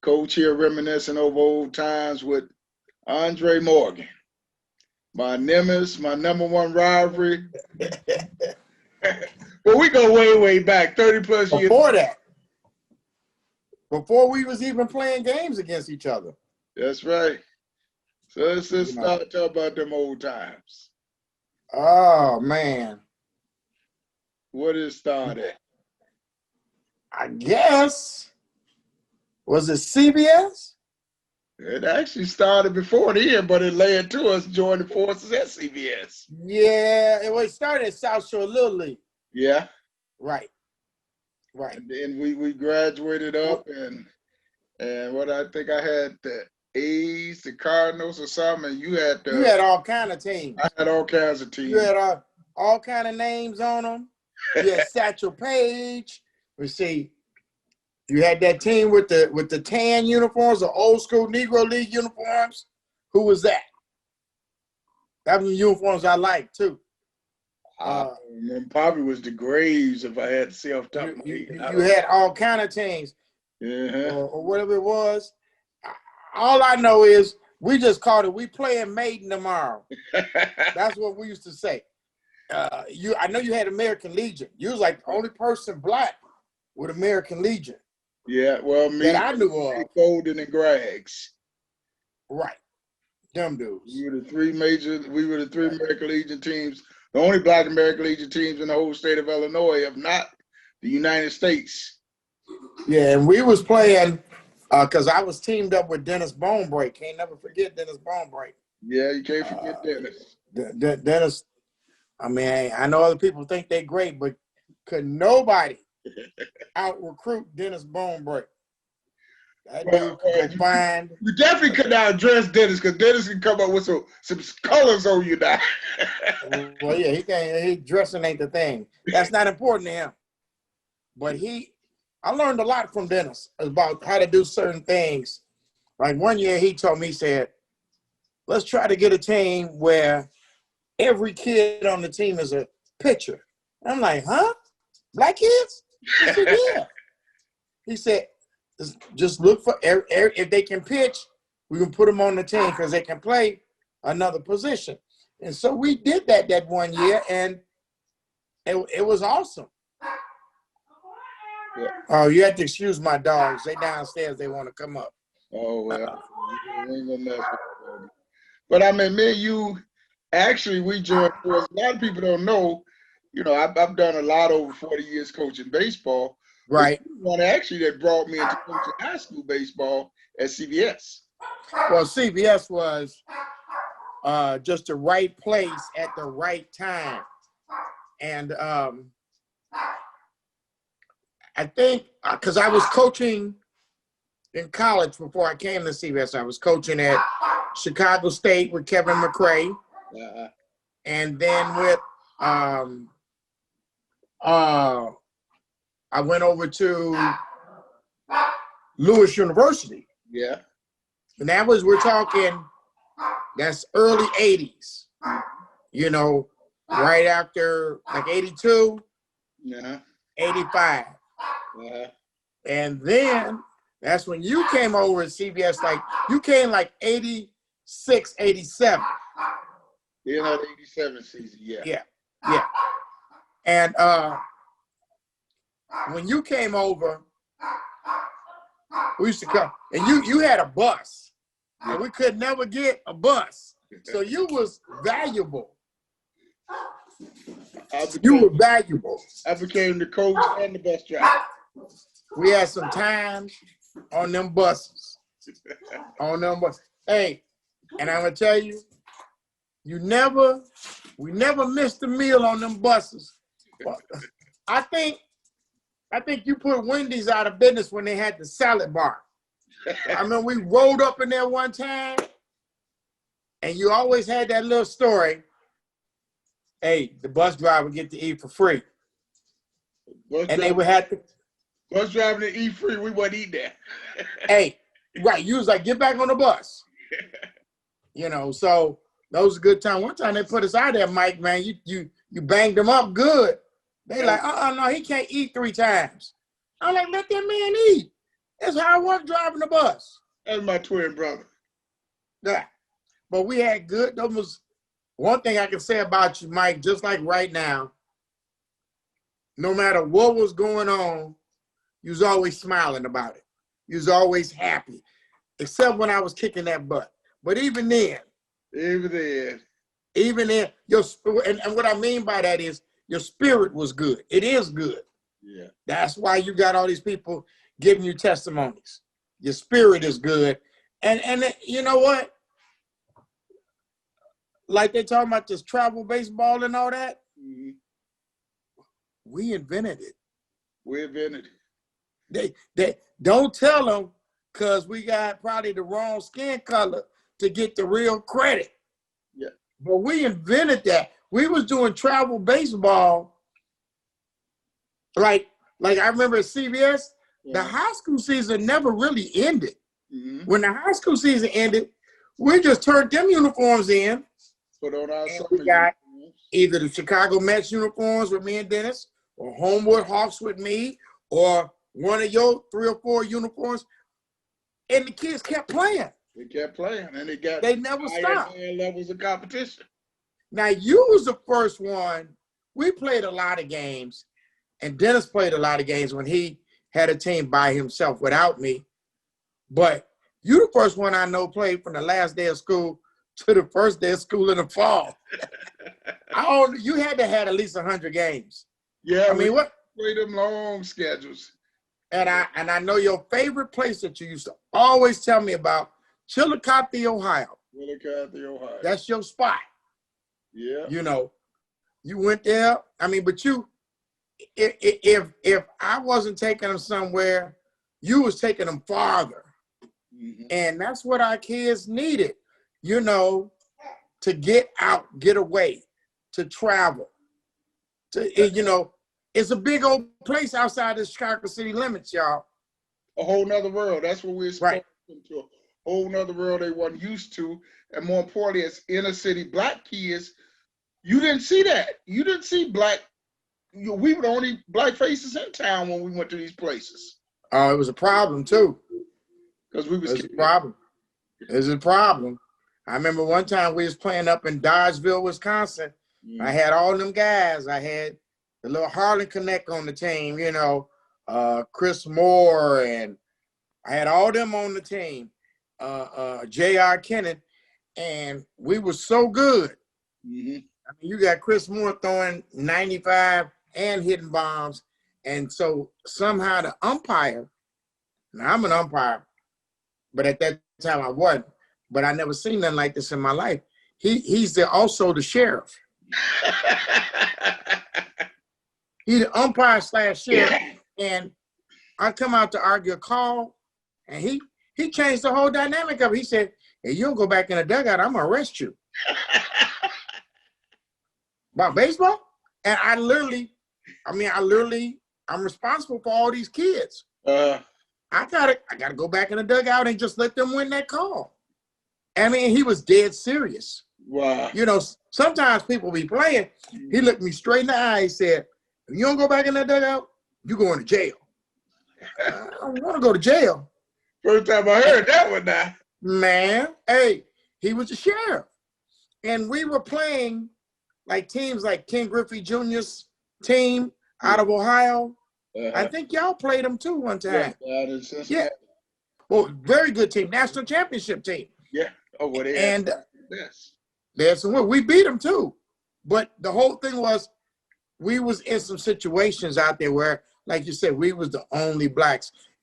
Coach here reminiscing over old times with Andre Morgan. My nemesis, my #1 rivalry. But we go way, way back, 30 plus years. Before that. Before we was even playing games against each other. That's right. So let's just start talking about them old times. Oh, man. What did it start at? I guess. Was it CBS? It actually started before then, but it led to us joining forces at CBS. Yeah, it started at South Shore Little League. Yeah. Right. Right. And then we graduated up and what I think I had the A's, the Cardinals or something, and you had all kind of teams. I had all kinds of teams. You had all kind of names on them. You had Satchel Paige. We see you had that team with the tan uniforms, the old school Negro League uniforms. Who was that? That was the uniforms I liked too. Probably was the Graves if I had to say off the top of my head. You had all kind of teams. Or whatever it was. All I know is we just called it, we playing Mayden tomorrow. That's what we used to say. I know you had American Legion. You was like the only person black with American Legion. Yeah, well, me that I knew of. Golden and Greggs. Right. Them dudes. We were the three American Legion teams, the only black American Legion teams in the whole state of Illinois, if not the United States. Yeah, and we was playing because I was teamed up with Dennis Bonebreak. Can't never forget Dennis Bonebreak. Yeah, you can't forget Dennis. Dennis, I mean, I know other people think they're great, but could nobody out-recruit Dennis Bonebreak. That dude could find. You definitely could not address Dennis because Dennis can come up with some colors on you now. Well, yeah, he can't. He dressing ain't the thing. That's not important to him. But I learned a lot from Dennis about how to do certain things. Like one year he told me, he said, let's try to get a team where every kid on the team is a pitcher. I'm like, huh? Black kids? He said, yeah. He said, just look for, if they can pitch, we can put them on the team because they can play another position. And so we did that one year, and it was awesome. Yeah. Oh, you have to excuse my dogs. They downstairs. They want to come up. Oh, well. Ain't gonna mess with them. But I mean, me and you, actually, we joined forces. A lot of people don't know, I've done a lot over 40 years coaching baseball. Right. One actually that brought me into coaching high school baseball at CBS. Well, CBS was just the right place at the right time. And I think because I was coaching in college before I came to CBS. I was coaching at Chicago State with Kevin McRae. And then with I went over to Lewis University. Yeah. And we're talking, that's early 80s, right after like 82, 85. And then that's when you came over at CBS, like you came like 86, 87. Yeah, that 87 season, yeah. Yeah. And when you came over, we used to come, and you had a bus, and we could never get a bus. So you was valuable. You were valuable. I became the coach and the bus driver. We had some time on them buses. Hey, and I'm gonna tell you, we never missed a meal on them buses. I think you put Wendy's out of business when they had the salad bar. I mean, we rolled up in there one time, and you always had that little story. Hey, the bus driver get to eat for free. They would have to. Bus driving to eat free, we wouldn't eat that. Hey, right, you was like, get back on the bus. So that was a good time. One time they put us out there, Mike, man, you banged them up good. They like, no, he can't eat 3 times. I'm like, let that man eat. It's how I was driving the bus. That's my twin brother. Yeah. But we had good. That was one thing I can say about you, Mike, just like right now, no matter what was going on, you was always smiling about it. You was always happy, except when I was kicking that butt. But even then, your and what I mean by that is your spirit was good. It is good. Yeah. That's why you got all these people giving you testimonies. Your spirit is good. And you know what? Like they talking about this travel baseball and all that. Mm-hmm. We invented it. We invented it. They don't tell them because we got probably the wrong skin color to get the real credit. Yeah. But we invented that. We was doing travel baseball. Like I remember at CBS, the high school season never really ended. Mm-hmm. When the high school season ended, we just turned them uniforms in. Put on our and we got either the Chicago Mets uniforms with me and Dennis, or Homewood Hawks with me, or one of your 3 or 4 uniforms. And the kids kept playing. They kept playing, and they never stopped. Higher levels of competition. Now, you was the first one. We played a lot of games, and Dennis played a lot of games when he had a team by himself without me. But you the first one I know played from the last day of school to the first day of school in the fall. You had to have at least 100 games. Yeah, I mean, what? Play them long schedules. And I know your favorite place that you used to always tell me about, Chillicothe, Ohio. Chillicothe, Ohio. That's your spot. Yeah. You know, you went there. I mean, but if I wasn't taking them somewhere, you was taking them farther. Mm-hmm. And that's what our kids needed, you know, to get out, get away, to travel. You know, it's a big old place outside the Chicago city limits, y'all. A whole nother world. That's what we're exposed Right. to. A whole nother world they weren't used to. And more importantly, as inner city black kids, you didn't see that. You didn't see black. We were the only black faces in town when we went to these places. Oh, it was a problem too. Because we was. It was a problem. It was a problem. I remember one time we was playing up in Dodgeville, Wisconsin. Mm. I had all them guys. I had the little Harlan Connect on the team, you know, Chris Moore, and I had all them on the team, J.R. Kennan, and we were so good. Mm-hmm. I mean, you got Chris Moore throwing 95 and hitting bombs, and so somehow the umpire, now I'm an umpire, but at that time I wasn't, but I never seen nothing like this in my life. He's also the sheriff. He's the umpire / sheriff, and I come out to argue a call, and he changed the whole dynamic of it. He said, "Hey, you don't go back in the dugout, I'm gonna arrest you." About baseball? And I'm responsible for all these kids. I gotta go back in the dugout and just let them win that call. I mean, he was dead serious. Wow. You know, sometimes people be playing. He looked me straight in the eye. He said, "If you don't go back in that dugout, you going to jail." I don't want to go to jail. First time I heard that one now. Man, hey, he was the sheriff. And we were playing like teams like Ken Griffey Jr.'s team out of Ohio. I think y'all played them too one time. Yeah. Well, very good team, national championship team. Yeah. Oh, well, and we beat them too. But the whole thing was we was in some situations out there where, like you said, we was the only blacks.